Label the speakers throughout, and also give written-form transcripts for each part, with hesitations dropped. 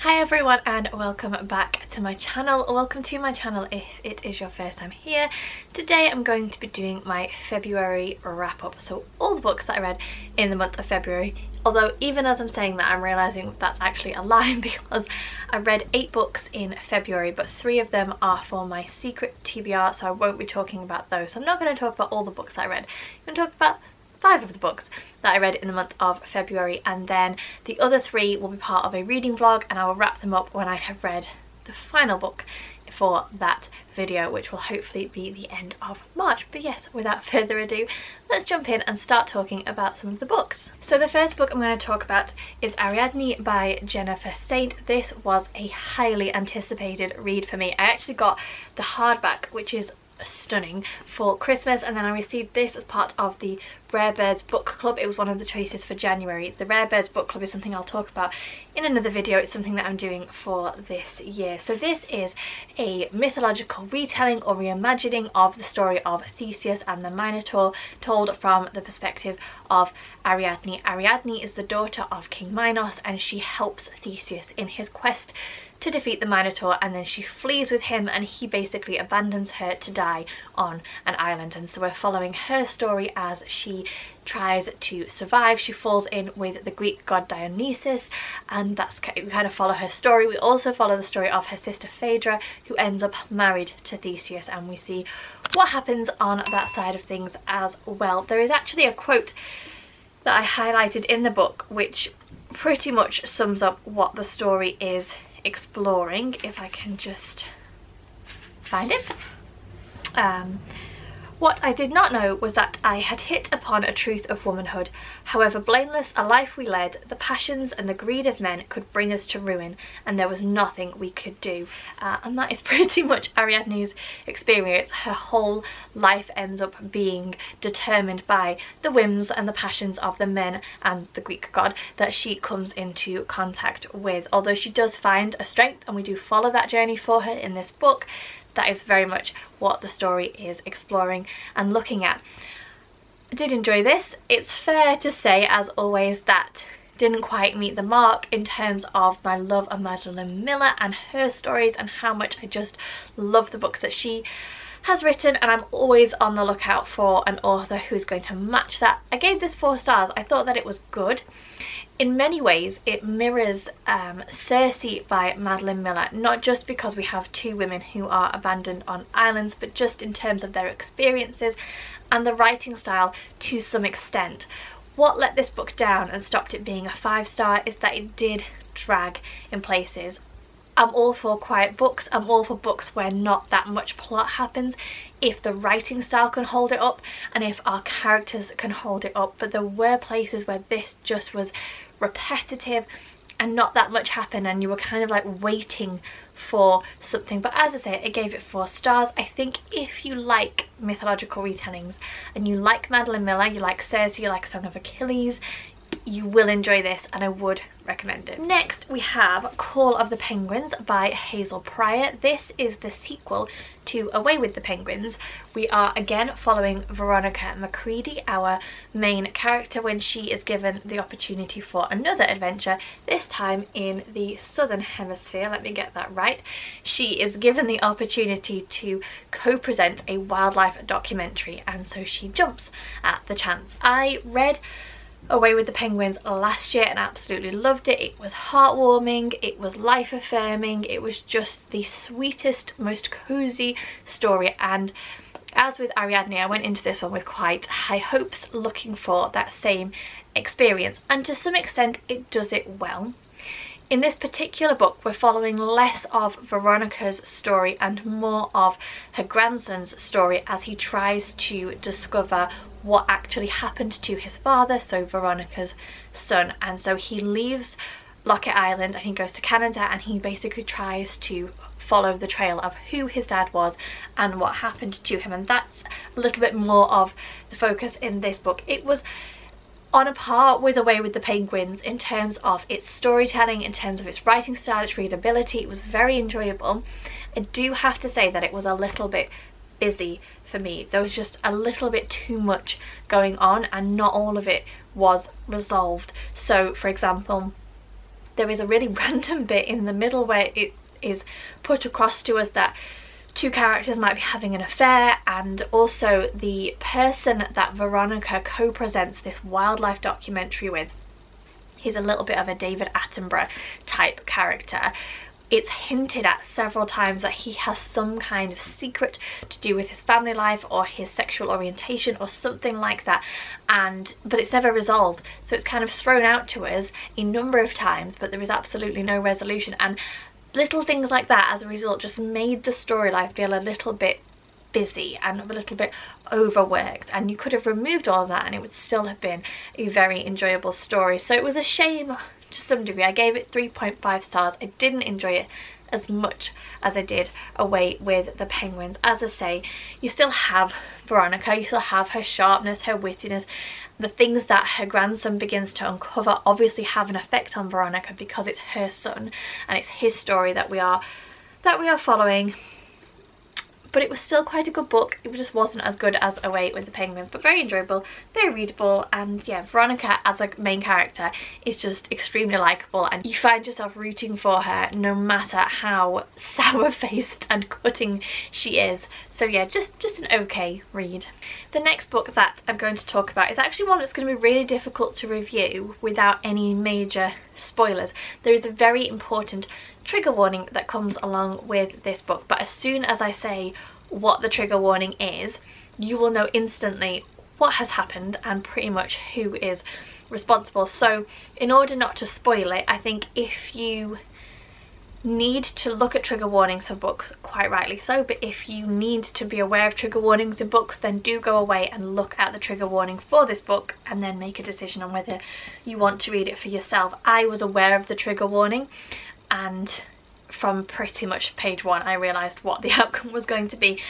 Speaker 1: Hi everyone and welcome back to my channel. Welcome to my channel if it is your first time here. Today I'm going to be doing my February wrap up, so all the books that I read in the month of February. Although even as I'm saying that, I'm realising that's actually a lie because I read 8 books in February, but 3 of them are for my secret TBR, so I won't be talking about those. So I'm not going to talk about all the books that I read. I'm going to talk about 5 of the books that I read in the month of February, and then the other 3 will be part of a reading vlog, and I will wrap them up when I have read the final book for that video, which will hopefully be the end of March. But yes, without further ado, let's jump in and start talking about some of the books. So the first book I'm going to talk about is Ariadne by Jennifer Saint. This was a highly anticipated read for me. I actually got the hardback, which is stunning, for Christmas, and then I received this as part of the Rare Birds book club. It was one of the choices for January. The Rare Birds book club is something I'll talk about in another video. It's something that I'm doing for this year. So this is a mythological retelling or reimagining of the story of Theseus and the Minotaur, told from the perspective of Ariadne. Ariadne is the daughter of King Minos, and she helps Theseus in his quest to defeat the Minotaur, and then she flees with him and he basically abandons her to die on an island. And so we're following her story as she tries to survive. She falls in with the Greek god Dionysus, and we kind of follow her story. We also follow the story of her sister Phaedra, who ends up married to Theseus, and we see what happens on that side of things as well. There is actually a quote that I highlighted in the book which pretty much sums up what the story is exploring, if I can just find it. What I did not know was that I had hit upon a truth of womanhood. However blameless a life we led, the passions and the greed of men could bring us to ruin, and there was nothing we could do. And that is pretty much Ariadne's experience. Her whole life ends up being determined by the whims and the passions of the men and the Greek god that she comes into contact with. Although she does find a strength, and we do follow that journey for her in this book, that is very much what the story is exploring and looking at. I did enjoy this. It's fair to say, as always, that didn't quite meet the mark in terms of my love of McGlynn and her stories, and how much I just love the books that she has written, and I'm always on the lookout for an author who is going to match that. I gave this 4 stars. I thought that it was good. In many ways it mirrors Circe by Madeline Miller, not just because we have 2 women who are abandoned on islands, but just in terms of their experiences and the writing style to some extent. What let this book down and stopped it being a 5-star is that it did drag in places. I'm all for quiet books. I'm all for books where not that much plot happens, if the writing style can hold it up and if our characters can hold it up. But there were places where this just was repetitive and not that much happened, and you were kind of like waiting for something. But as I say, I gave it 4 stars. I think if you like mythological retellings and you like Madeline Miller, you like Circe, you like Song of Achilles, you will enjoy this, and I would recommend it. Next we have Call of the Penguins by Hazel Pryor. This is the sequel to Away with the Penguins. We are again following Veronica Macready, our main character, when she is given the opportunity for another adventure, this time in the southern hemisphere. Let me get that right. She is given the opportunity to co-present a wildlife documentary, and so she jumps at the chance. I read Away with the Penguins last year and absolutely loved it. It was heartwarming, it was life affirming, it was just the sweetest, most cozy story. And as with Ariadne, I went into this one with quite high hopes, looking for that same experience, and to some extent it does it well. In this particular book we're following less of Veronica's story and more of her grandson's story as he tries to discover what actually happened to his father, so Veronica's son. And so he leaves Locket Island and he goes to Canada, and he basically tries to follow the trail of who his dad was and what happened to him, and that's a little bit more of the focus in this book. It was on a par with Away with the Penguins in terms of its storytelling, in terms of its writing style, its readability. It was very enjoyable. I do have to say that it was a little bit busy for me. There was just a little bit too much going on, and not all of it was resolved. So for example, there is a really random bit in the middle where it is put across to us that two characters might be having an affair, and also the person that Veronica co-presents this wildlife documentary with, he's a little bit of a David Attenborough type character. It's hinted at several times that he has some kind of secret to do with his family life or his sexual orientation or something like that, but it's never resolved, so it's kind of thrown out to us a number of times, but there is absolutely no resolution. And little things like that as a result just made the storyline feel a little bit busy and a little bit overworked, and you could have removed all of that and it would still have been a very enjoyable story. So it was a shame to some degree. I gave it 3.5 stars. I didn't enjoy it as much as I did Away with the Penguins. As I say, you still have Veronica, you still have her sharpness, her wittiness. The things that her grandson begins to uncover obviously have an effect on Veronica because it's her son and it's his story that we are following. But it was still quite a good book. It just wasn't as good as Away with the Penguins, but very enjoyable, very readable. And yeah, Veronica as a main character is just extremely likeable, and you find yourself rooting for her no matter how sour-faced and cutting she is. So yeah, just an okay read. The next book that I'm going to talk about is actually one that's going to be really difficult to review without any major spoilers. There is a very important trigger warning that comes along with this book, but as soon as I say what the trigger warning is, you will know instantly what has happened and pretty much who is responsible. So in order not to spoil it, I think if you need to look at trigger warnings for books, quite rightly so, but if you need to be aware of trigger warnings in books, then do go away and look at the trigger warning for this book and then make a decision on whether you want to read it for yourself. I was aware of the trigger warning, and from pretty much page 1 I realised what the outcome was going to be.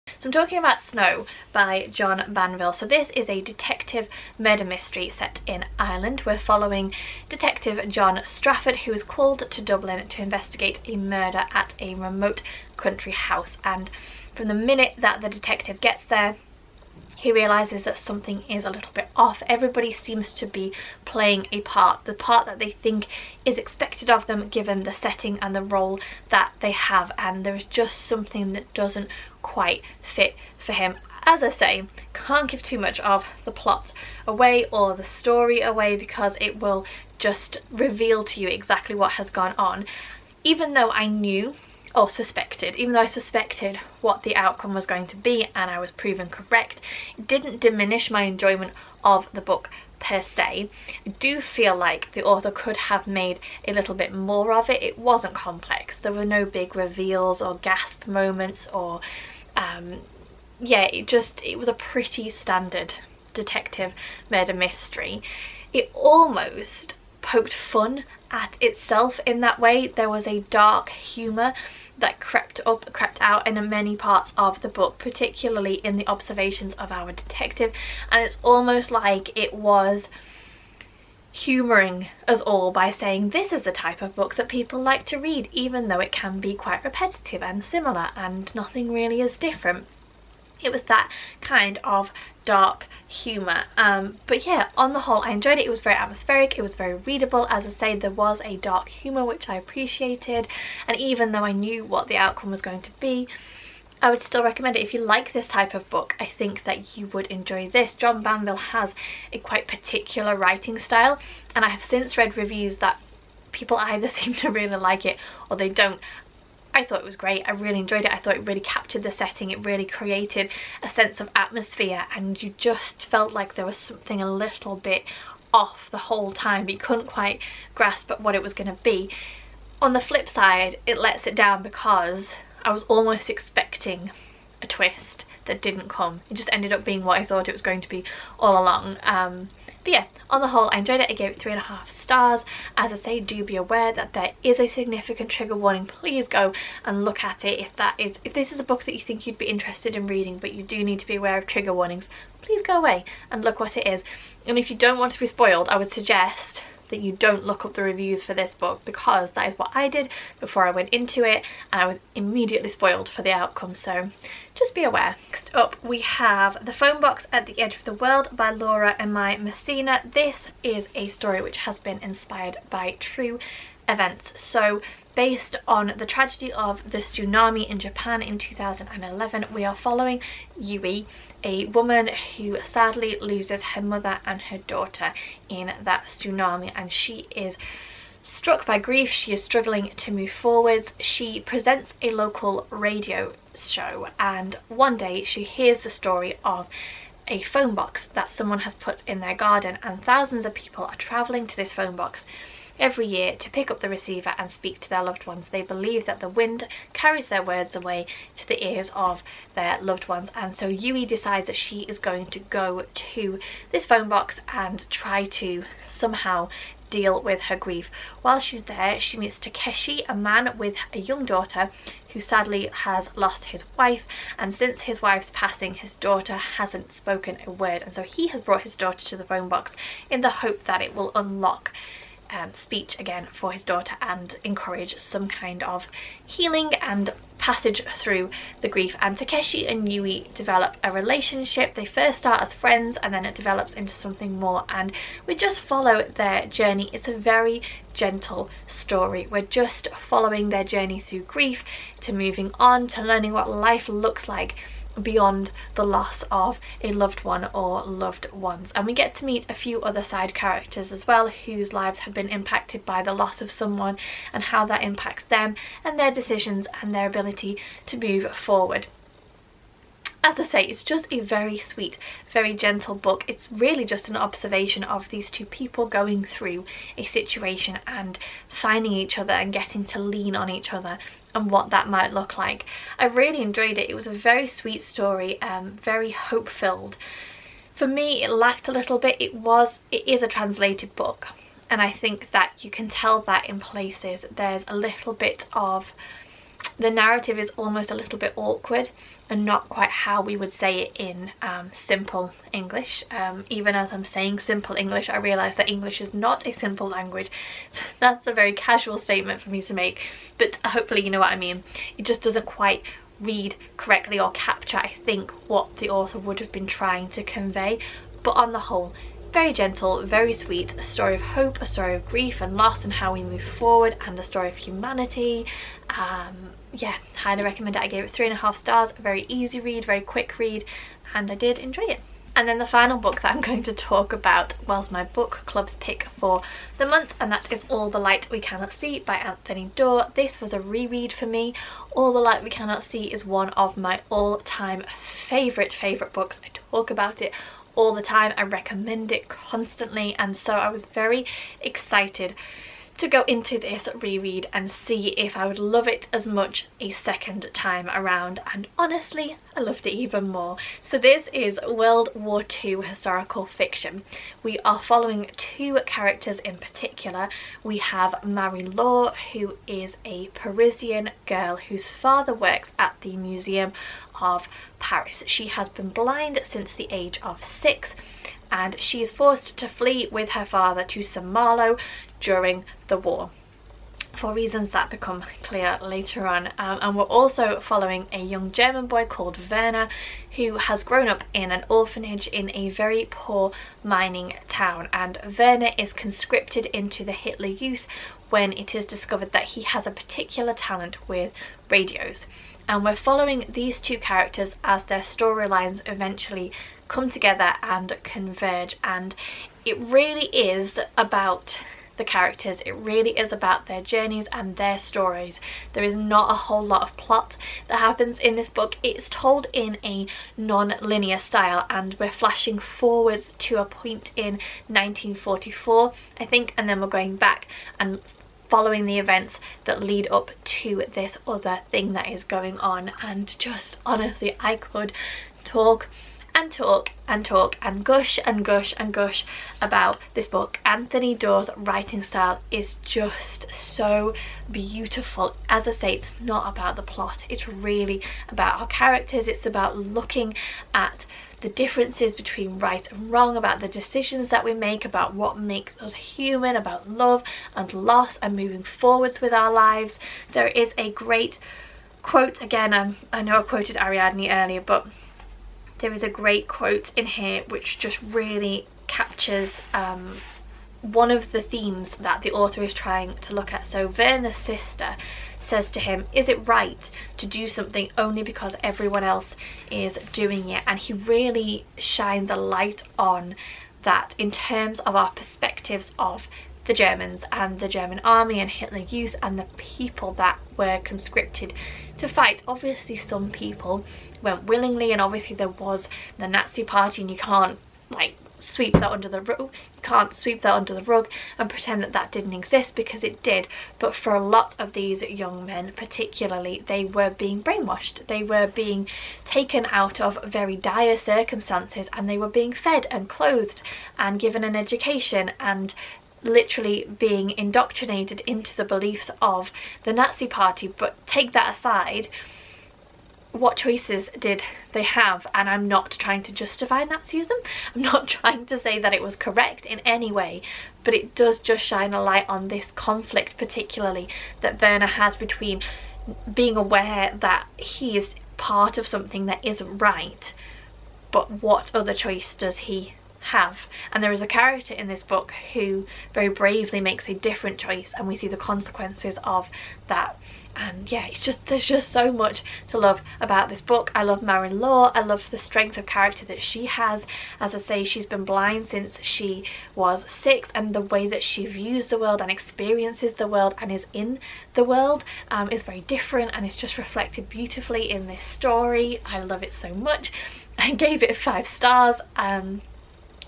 Speaker 1: So I'm talking about Snow by John Banville. So this is a detective murder mystery set in Ireland. We're following Detective John Strafford, who is called to Dublin to investigate a murder at a remote country house, and from the minute that the detective gets there, he realises that something is a little bit off. Everybody seems to be playing a part, the part that they think is expected of them given the setting and the role that they have, and there is just something that doesn't quite fit for him. As I say, can't give too much of the plot away or the story away because it will just reveal to you exactly what has gone on. Even though I knew or suspected, even though I suspected what the outcome was going to be and I was proven correct, it didn't diminish my enjoyment of the book per se. I do feel like the author could have made a little bit more of it. It wasn't complex. There were no big reveals or gasp moments or yeah, it was a pretty standard detective murder mystery. It almost poked fun at itself in that way. There was a dark humour that crept out in many parts of the book, particularly in the observations of our detective, and it's almost like it was humouring us all by saying this is the type of book that people like to read, even though it can be quite repetitive and similar and nothing really is different. It was that kind of dark humour, but yeah, on the whole I enjoyed it. It was very atmospheric, it was very readable. As I say, there was a dark humour which I appreciated, and even though I knew what the outcome was going to be, I would still recommend it. If you like this type of book, I think that you would enjoy this. John Banville has a quite particular writing style, and I have since read reviews that people either seem to really like it or they don't. I thought it was great. I really enjoyed it. I thought it really captured the setting. It really created a sense of atmosphere, and you just felt like there was something a little bit off the whole time, but you couldn't quite grasp at what it was going to be. On the flip side, it lets it down because I was almost expecting a twist that didn't come. It just ended up being what I thought it was going to be all along. But yeah, on the whole I enjoyed it. I gave it 3.5 stars. As I say, do be aware that there is a significant trigger warning. Please go and look at it. If this is a book that you think you'd be interested in reading but you do need to be aware of trigger warnings, please go away and look what it is. And if you don't want to be spoiled, I would suggest that you don't look up the reviews for this book, because that is what I did before I went into it and I was immediately spoiled for the outcome, so just be aware. Next up we have The Phone Box at the Edge of the World by Laura and Mai Messina. This is a story which has been inspired by true events. So based on the tragedy of the tsunami in Japan in 2011, we are following Yui, a woman who sadly loses her mother and her daughter in that tsunami, and she is struck by grief. She is struggling to move forwards. She presents a local radio show, and one day she hears the story of a phone box that someone has put in their garden, and thousands of people are travelling to this phone box every year to pick up the receiver and speak to their loved ones. They believe that the wind carries their words away to the ears of their loved ones, and so Yui decides that she is going to go to this phone box and try to somehow deal with her grief. While she's there, she meets Takeshi, a man with a young daughter who sadly has lost his wife, and since his wife's passing, his daughter hasn't spoken a word, and so he has brought his daughter to the phone box in the hope that it will unlock speech again for his daughter and encourage some kind of healing and passage through the grief. And Takeshi and Yui develop a relationship. They first start as friends and then it develops into something more, and we just follow their journey. It's a very gentle story. We're just following their journey through grief, to moving on, to learning what life looks like beyond the loss of a loved one or loved ones. And we get to meet a few other side characters as well, whose lives have been impacted by the loss of someone, and how that impacts them and their decisions and their ability to move forward. As I say, it's just a very sweet, very gentle book. It's really just an observation of these two people going through a situation and finding each other and getting to lean on each other and what that might look like. I really enjoyed it. It was a very sweet story, very hope-filled. For me, it lacked a little bit. It is a translated book, and I think that you can tell that in places there's a little bit of, the narrative is almost a little bit awkward and not quite how we would say it in simple English. Even as I'm saying simple English, I realise that English is not a simple language. That's a very casual statement for me to make, but hopefully you know what I mean. It just doesn't quite read correctly or capture, I think, what the author would have been trying to convey. But on the whole, very gentle, very sweet, a story of hope, a story of grief and loss and how we move forward, and a story of humanity. Yeah, highly recommend it. I gave it 3.5 stars, a very easy read, very quick read, and I did enjoy it. And then the final book that I'm going to talk about was my book club's pick for the month, and that is All the Light We Cannot See by Anthony Doerr. This was a reread for me. All the Light We Cannot See is one of my all-time favourite books. I talk about it all the time. I recommend it constantly, and so I was very excited to go into this reread and see if I would love it as much a second time around, and honestly I loved it even more. So this is World War II historical fiction. We are following two characters in particular. We have Marie-Laure, who is a Parisian girl whose father works at the Museum of Paris. She has been blind since the age of 6, and she is forced to flee with her father to Saint-Malo during the war, for reasons that become clear later on. And we're also following a young German boy called Werner, who has grown up in an orphanage in a very poor mining town, and Werner is conscripted into the Hitler Youth when it is discovered that he has a particular talent with radios. And we're following these two characters as their storylines eventually come together and converge, and it really is about the characters. It really is about their journeys and their stories. There is not a whole lot of plot that happens in this book. It's told in a non-linear style, and we're flashing forwards to a point in 1944, I think, and then we're going back and following the events that lead up to this other thing that is going on. And just honestly, I could talk and talk and talk and gush and gush and gush about this book. Anthony Doerr's writing style is just so beautiful. As I say, it's not about the plot, it's really about our characters. It's about looking at the differences between right and wrong, about the decisions that we make, about what makes us human, about love and loss and moving forwards with our lives. There is a great quote, again, I know I quoted Ariadne earlier, but there is a great quote in here which just really captures one of the themes that the author is trying to look at. So Werner's sister says to him, is it right to do something only because everyone else is doing it? And he really shines a light on that in terms of our perspectives of the Germans and the German army and Hitler Youth and the people that were conscripted to fight. Obviously some people went willingly, and obviously there was the Nazi party, and you can't like sweep that under the rug. You can't sweep that under the rug and pretend that that didn't exist, because it did. But for a lot of these young men particularly, they were being brainwashed. They were being taken out of very dire circumstances, and they were being fed and clothed and given an education and literally being indoctrinated into the beliefs of the Nazi party. But take that aside, what choices did they have? And I'm not trying to justify Nazism, I'm not trying to say that it was correct in any way, but it does just shine a light on this conflict particularly that Werner has between being aware that he is part of something that isn't right, but what other choice does he have? And there is a character in this book who very bravely makes a different choice, and we see the consequences of that. And yeah, it's just, there's just so much to love about this book. I love Marin Law. I love the strength of character that she has. As I say, she's been blind since she was 6, and the way that she views the world and experiences the world and is in the world is very different, and it's just reflected beautifully in this story. I love it so much. I gave it 5 stars.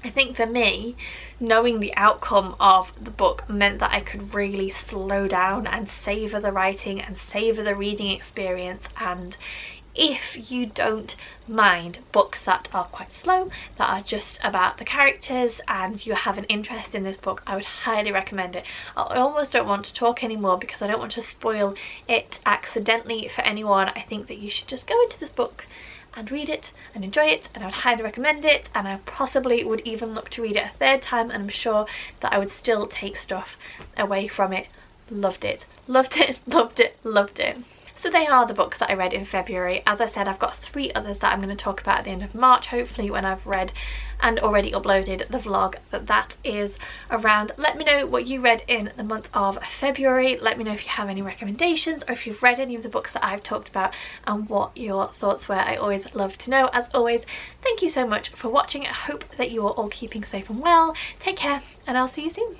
Speaker 1: I think for me, knowing the outcome of the book meant that I could really slow down and savour the writing and savour the reading experience. And if you don't mind books that are quite slow, that are just about the characters, and you have an interest in this book, I would highly recommend it. I almost don't want to talk anymore because I don't want to spoil it accidentally for anyone. I think that you should just go into this book and read it and enjoy it, and I would highly recommend it. And I possibly would even look to read it a 3rd time, and I'm sure that I would still take stuff away from it. Loved it, loved it, loved it, loved it. So they are the books that I read in February. As I said, I've got 3 others that I'm going to talk about at the end of March, hopefully, when I've read and already uploaded the vlog that is around. Let me know what you read in the month of February. Let me know if you have any recommendations, or if you've read any of the books that I've talked about and what your thoughts were. I always love to know. As always, thank you so much for watching. I hope that you are all keeping safe and well. Take care, and I'll see you soon.